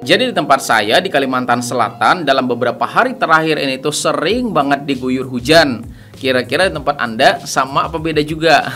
Jadi di tempat saya di Kalimantan Selatan dalam beberapa hari terakhir ini tuh sering banget diguyur hujan. Kira-kira di tempat Anda sama apa beda juga?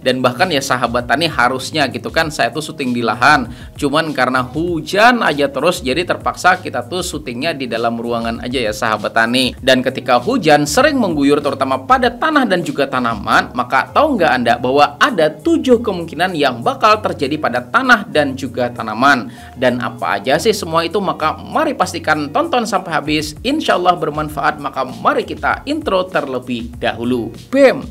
Dan bahkan ya sahabat tani harusnya gitu kan saya tuh syuting di lahan. Cuman karena hujan aja terus jadi terpaksa kita tuh syutingnya di dalam ruangan aja ya sahabat tani. Dan ketika hujan sering mengguyur terutama pada tanah dan juga tanaman, maka tahu nggak Anda bahwa ada 7 kemungkinan yang bakal terjadi pada tanah dan juga tanaman. Dan apa aja sih semua itu? Maka mari pastikan tonton sampai habis. Insya Allah bermanfaat. Maka mari kita intro terlebih dahulu. BEM.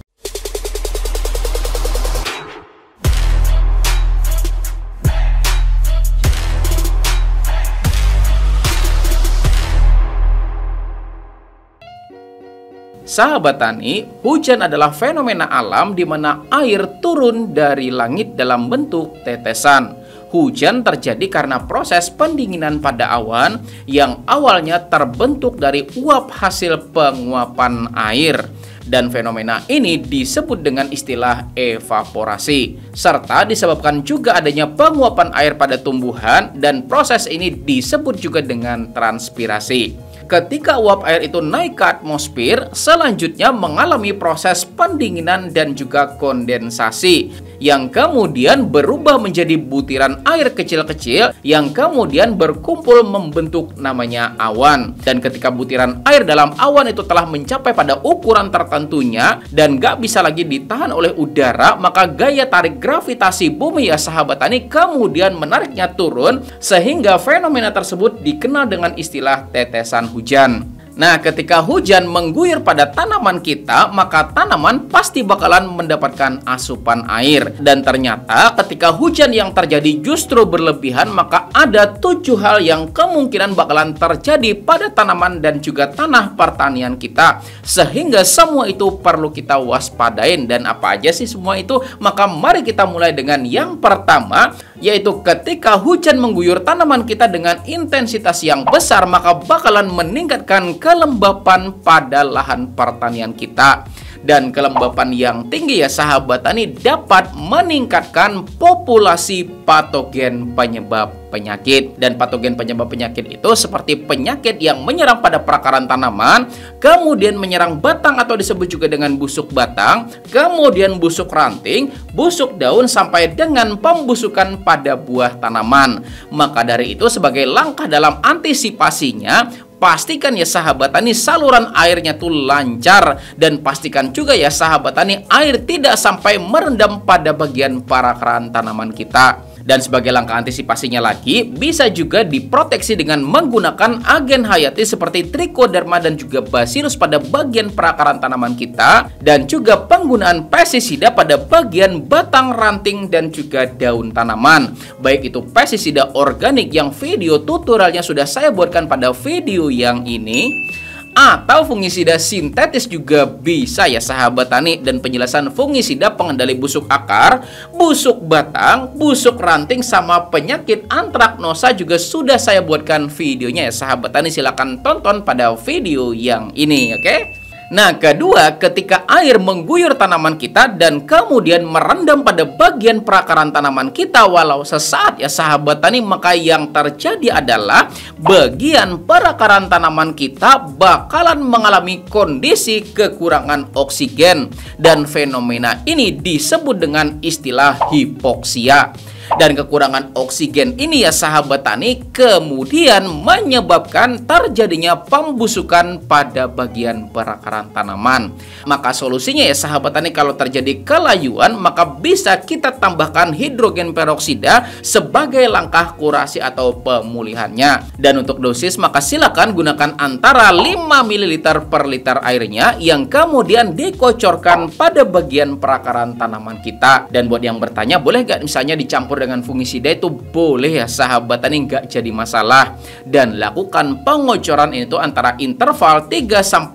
Sahabat tani, hujan adalah fenomena alam di mana air turun dari langit dalam bentuk tetesan. Hujan terjadi karena proses pendinginan pada awan yang awalnya terbentuk dari uap hasil penguapan air. Dan fenomena ini disebut dengan istilah evaporasi. Serta disebabkan juga adanya penguapan air pada tumbuhan dan proses ini disebut juga dengan transpirasi. Ketika uap air itu naik ke atmosfer, selanjutnya mengalami proses pendinginan dan juga kondensasi yang kemudian berubah menjadi butiran air kecil-kecil yang kemudian berkumpul membentuk namanya awan. Dan ketika butiran air dalam awan itu telah mencapai pada ukuran tertentunya dan gak bisa lagi ditahan oleh udara, maka gaya tarik gravitasi bumi ya sahabat tani kemudian menariknya turun sehingga fenomena tersebut dikenal dengan istilah tetesan hujan. Nah, ketika hujan mengguyur pada tanaman kita, maka tanaman pasti bakalan mendapatkan asupan air. Dan ternyata ketika hujan yang terjadi justru berlebihan, maka ada 7 hal yang kemungkinan bakalan terjadi pada tanaman dan juga tanah pertanian kita. Sehingga semua itu perlu kita waspadain. Dan apa aja sih semua itu? Maka mari kita mulai dengan yang pertama, yaitu ketika hujan mengguyur tanaman kita dengan intensitas yang besar, maka bakalan meningkatkan kelembapan pada lahan pertanian kita. Dan kelembapan yang tinggi ya sahabat tani dapat meningkatkan populasi patogen penyebab penyakit. Dan patogen penyebab penyakit itu seperti penyakit yang menyerang pada perakaran tanaman, kemudian menyerang batang atau disebut juga dengan busuk batang, kemudian busuk ranting, busuk daun sampai dengan pembusukan pada buah tanaman. Maka dari itu sebagai langkah dalam antisipasinya, pastikan ya sahabat tani saluran airnya tuh lancar. Dan pastikan juga ya sahabat tani air tidak sampai merendam pada bagian perakaran tanaman kita. Dan sebagai langkah antisipasinya lagi, bisa juga diproteksi dengan menggunakan agen hayati seperti trichoderma dan juga bacillus pada bagian perakaran tanaman kita. Dan juga penggunaan pestisida pada bagian batang, ranting, dan juga daun tanaman. Baik itu pestisida organik yang video tutorialnya sudah saya buatkan pada video yang ini, atau fungisida sintetis juga bisa ya sahabat tani. Dan penjelasan fungisida pengendali busuk akar, busuk batang, busuk ranting, sama penyakit antraknosa juga sudah saya buatkan videonya ya sahabat tani. Silahkan tonton pada video yang ini, oke? Nah, kedua, ketika air mengguyur tanaman kita dan kemudian merendam pada bagian perakaran tanaman kita walau sesaat ya sahabat tani, maka yang terjadi adalah bagian perakaran tanaman kita bakalan mengalami kondisi kekurangan oksigen. Dan fenomena ini disebut dengan istilah hipoksia. Dan kekurangan oksigen ini ya sahabat tani kemudian menyebabkan terjadinya pembusukan pada bagian perakaran tanaman. Maka solusinya ya sahabat tani, kalau terjadi kelayuan maka bisa kita tambahkan hidrogen peroksida sebagai langkah kurasi atau pemulihannya. Dan untuk dosis maka silakan gunakan antara 5 ml per liter airnya yang kemudian dikocorkan pada bagian perakaran tanaman kita. Dan buat yang bertanya, boleh gak misalnya dicampur bercampur dengan fungisida itu boleh ya sahabat tani, nggak jadi masalah. Dan lakukan pengocoran itu antara interval 3-4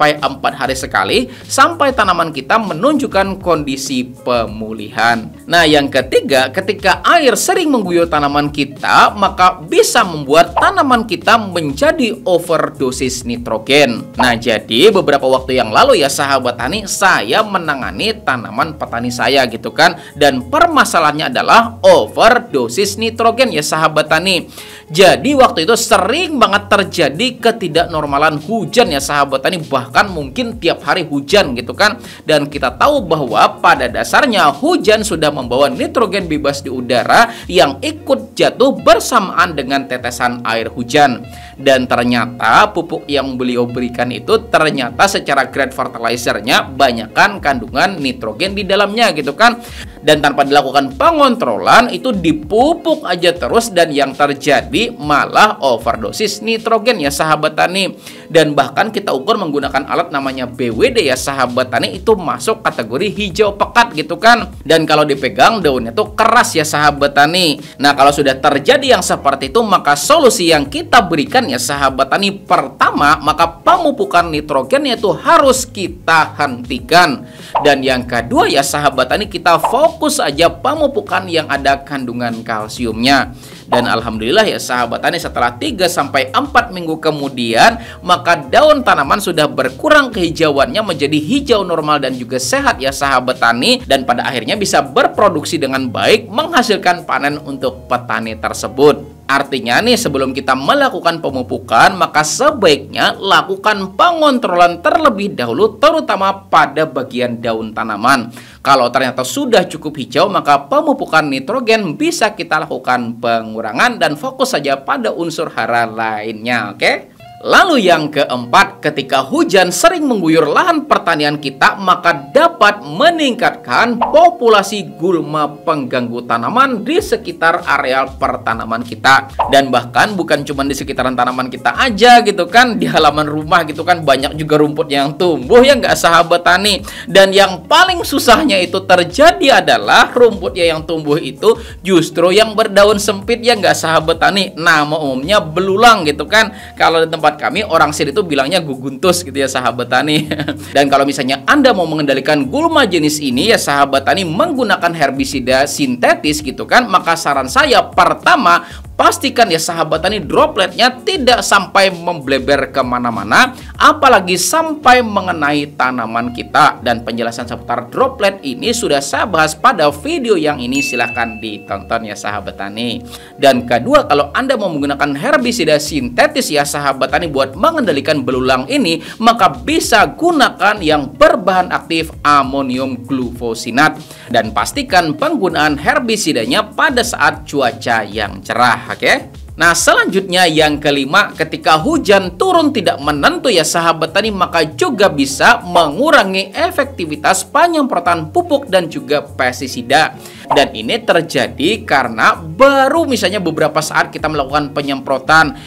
hari sekali sampai tanaman kita menunjukkan kondisi pemulihan. Nah, yang ketiga, ketika air sering mengguyur tanaman kita, maka bisa membuat tanaman kita menjadi overdosis nitrogen. Nah, jadi beberapa waktu yang lalu ya sahabat tani, saya menangani tanaman petani saya gitu kan, dan permasalahannya adalah overdosis nitrogen ya sahabat tani. Jadi waktu itu sering banget terjadi ketidaknormalan hujan ya sahabat tani, bahkan mungkin tiap hari hujan gitu kan. Dan kita tahu bahwa pada dasarnya hujan sudah membawa nitrogen bebas di udara yang ikut jatuh bersamaan dengan tetesan air hujan. Dan ternyata pupuk yang beliau berikan itu ternyata secara grade fertilizernya banyakkan kandungan nitrogen di dalamnya gitu kan. Dan tanpa dilakukan pengontrolan itu dipupuk aja terus, dan yang terjadi malah overdosis nitrogen ya sahabat tani. Dan bahkan kita ukur menggunakan alat namanya BWD ya sahabat tani, itu masuk kategori hijau pekat gitu kan. Dan kalau dipegang daunnya tuh keras ya sahabat tani. Nah, kalau sudah terjadi yang seperti itu, maka solusi yang kita berikan ya sahabat tani, pertama, maka pemupukan nitrogennya itu harus kita hentikan. Dan yang kedua ya sahabat tani, kita fokus aja pemupukan yang ada kandungan kalsiumnya. Dan alhamdulillah ya sahabat tani, setelah 3-4 minggu kemudian, maka daun tanaman sudah berkurang kehijauannya menjadi hijau normal dan juga sehat ya sahabat tani. Dan pada akhirnya bisa berproduksi dengan baik, menghasilkan panen untuk petani tersebut. Artinya nih, sebelum kita melakukan pemupukan, maka sebaiknya lakukan pengontrolan terlebih dahulu, terutama pada bagian daun tanaman. Kalau ternyata sudah cukup hijau, maka pemupukan nitrogen bisa kita lakukan pengurangan dan fokus saja pada unsur hara lainnya, oke? Lalu yang keempat, ketika hujan sering mengguyur lahan pertanian kita, maka dapat meningkatkan populasi gulma pengganggu tanaman di sekitar areal pertanaman kita. Dan bahkan bukan cuma di sekitaran tanaman kita aja gitu kan, di halaman rumah gitu kan, banyak juga rumput yang tumbuh ya nggak sahabat tani. Dan yang paling susahnya itu terjadi adalah rumputnya yang tumbuh itu justru yang berdaun sempit ya nggak sahabat tani. Nama umumnya belulang gitu kan. Kalau di tempat kami orang sini itu bilangnya guguntus gitu ya sahabat tani. Dan kalau misalnya Anda mau mengendalikan gulma jenis ini ya sahabat tani menggunakan herbisida sintetis gitu kan, maka saran saya pertama, pastikan ya sahabat tani dropletnya tidak sampai membleber kemana-mana, apalagi sampai mengenai tanaman kita. Dan penjelasan seputar droplet ini sudah saya bahas pada video yang ini, silahkan ditonton ya sahabat tani. Dan kedua, kalau Anda mau menggunakan herbisida sintetis ya sahabat tani buat mengendalikan belulang ini, maka bisa gunakan yang berbahan aktif amonium glufosinat. Dan pastikan penggunaan herbisidanya pada saat cuaca yang cerah. Oke. Nah, selanjutnya yang kelima, ketika hujan turun tidak menentu ya sahabat tani, maka juga bisa mengurangi efektivitas penyemprotan pupuk dan juga pestisida. Dan ini terjadi karena baru misalnya beberapa saat kita melakukan penyemprotan,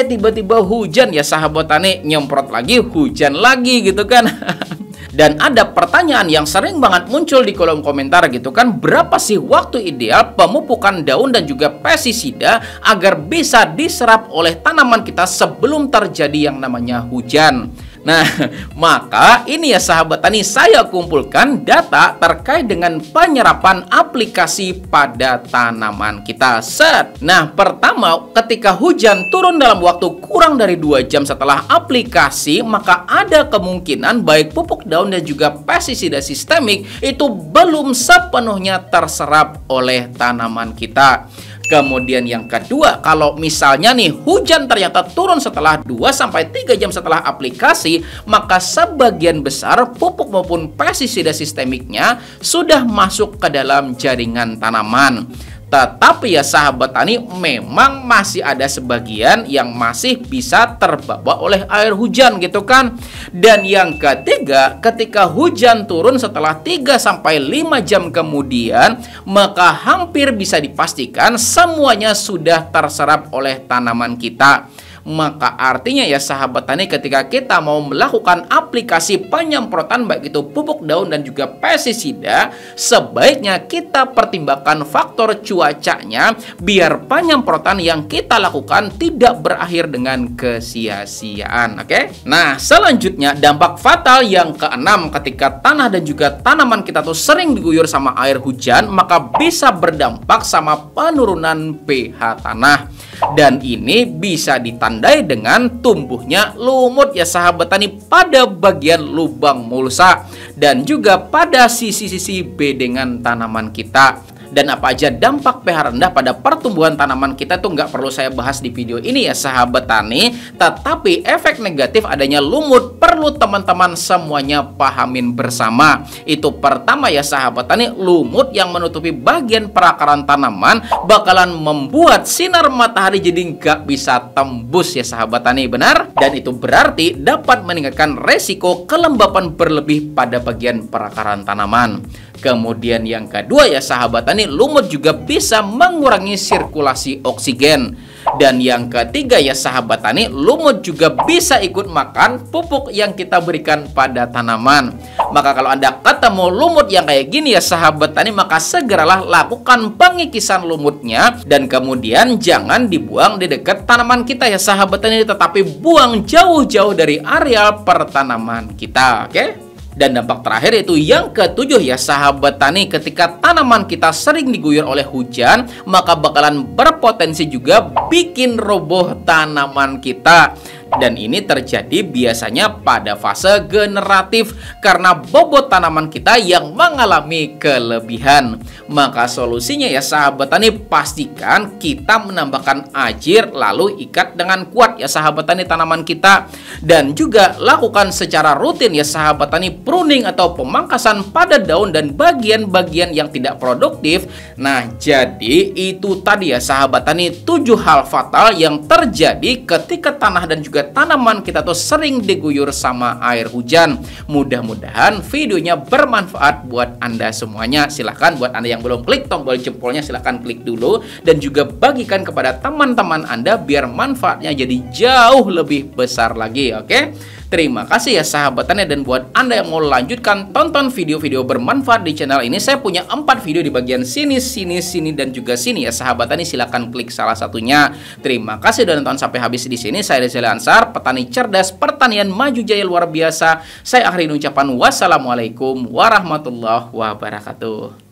tiba-tiba hujan ya sahabat tani, nyemprot lagi, hujan lagi gitu kan. Dan ada pertanyaan yang sering banget muncul di kolom komentar gitu kan, berapa sih waktu ideal pemupukan daun dan juga pestisida agar bisa diserap oleh tanaman kita sebelum terjadi yang namanya hujan? Nah, maka ini ya sahabat tani, saya kumpulkan data terkait dengan penyerapan aplikasi pada tanaman kita. Set. Nah, pertama, ketika hujan turun dalam waktu kurang dari 2 jam setelah aplikasi, maka ada kemungkinan baik pupuk daun dan juga pestisida sistemik itu belum sepenuhnya terserap oleh tanaman kita. Kemudian yang kedua, kalau misalnya nih hujan ternyata turun setelah 2-3 jam setelah aplikasi, maka sebagian besar pupuk maupun pestisida sistemiknya sudah masuk ke dalam jaringan tanaman. Tetapi ya sahabat tani, memang masih ada sebagian yang masih bisa terbawa oleh air hujan gitu kan. Dan yang ketiga, ketika hujan turun setelah 3-5 jam kemudian, maka hampir bisa dipastikan semuanya sudah terserap oleh tanaman kita. Maka artinya ya sahabat tani, ketika kita mau melakukan aplikasi penyemprotan baik itu pupuk daun dan juga pestisida, sebaiknya kita pertimbangkan faktor cuacanya biar penyemprotan yang kita lakukan tidak berakhir dengan kesia-siaan. Oke? Nah, selanjutnya dampak fatal yang keenam, ketika tanah dan juga tanaman kita tuh sering diguyur sama air hujan, maka bisa berdampak sama penurunan pH tanah. Dan ini bisa ditandai dengan tumbuhnya lumut ya sahabat tani pada bagian lubang mulsa dan juga pada sisi-sisi bedengan tanaman kita. Dan apa aja dampak pH rendah pada pertumbuhan tanaman kita tuh nggak perlu saya bahas di video ini ya sahabat tani. Tetapi efek negatif adanya lumut perlu teman-teman semuanya pahamin bersama. Itu pertama ya sahabat tani, lumut yang menutupi bagian perakaran tanaman bakalan membuat sinar matahari jadi nggak bisa tembus ya sahabat tani, benar? Dan itu berarti dapat meningkatkan resiko kelembapan berlebih pada bagian perakaran tanaman. Kemudian yang kedua ya sahabat tani, lumut juga bisa mengurangi sirkulasi oksigen. Dan yang ketiga ya sahabat tani, lumut juga bisa ikut makan pupuk yang kita berikan pada tanaman. Maka kalau Anda ketemu lumut yang kayak gini ya sahabat tani, maka segeralah lakukan pengikisan lumutnya. Dan kemudian jangan dibuang di dekat tanaman kita ya sahabat tani, tetapi buang jauh-jauh dari areal pertanaman kita. Oke? Dan dampak terakhir itu yang ketujuh ya sahabat tani, ketika tanaman kita sering diguyur oleh hujan, maka bakalan berpotensi juga bikin roboh tanaman kita. Dan ini terjadi biasanya pada fase generatif karena bobot tanaman kita yang mengalami kelebihan. Maka solusinya ya sahabat tani, pastikan kita menambahkan ajir lalu ikat dengan kuat ya sahabat tani tanaman kita. Dan juga lakukan secara rutin ya sahabat tani pruning atau pemangkasan pada daun dan bagian-bagian yang tidak produktif. Nah, jadi itu tadi ya sahabat tani 7 hal fatal yang terjadi ketika tanah dan juga tanaman kita tuh sering diguyur sama air hujan. Mudah-mudahan videonya bermanfaat buat Anda semuanya. Silahkan buat Anda yang belum klik tombol jempolnya, silahkan klik dulu. Dan juga bagikan kepada teman-teman Anda biar manfaatnya jadi jauh lebih besar lagi. Oke? Terima kasih ya sahabat tani. Dan buat Anda yang mau lanjutkan tonton video-video bermanfaat di channel ini, saya punya 4 video di bagian sini, dan juga sini ya sahabat tani. Silahkan klik salah satunya. Terima kasih sudah nonton sampai habis di sini. Saya Reza Ansar, petani cerdas, pertanian maju jaya luar biasa. Saya akhiri ucapan wassalamualaikum warahmatullahi wabarakatuh.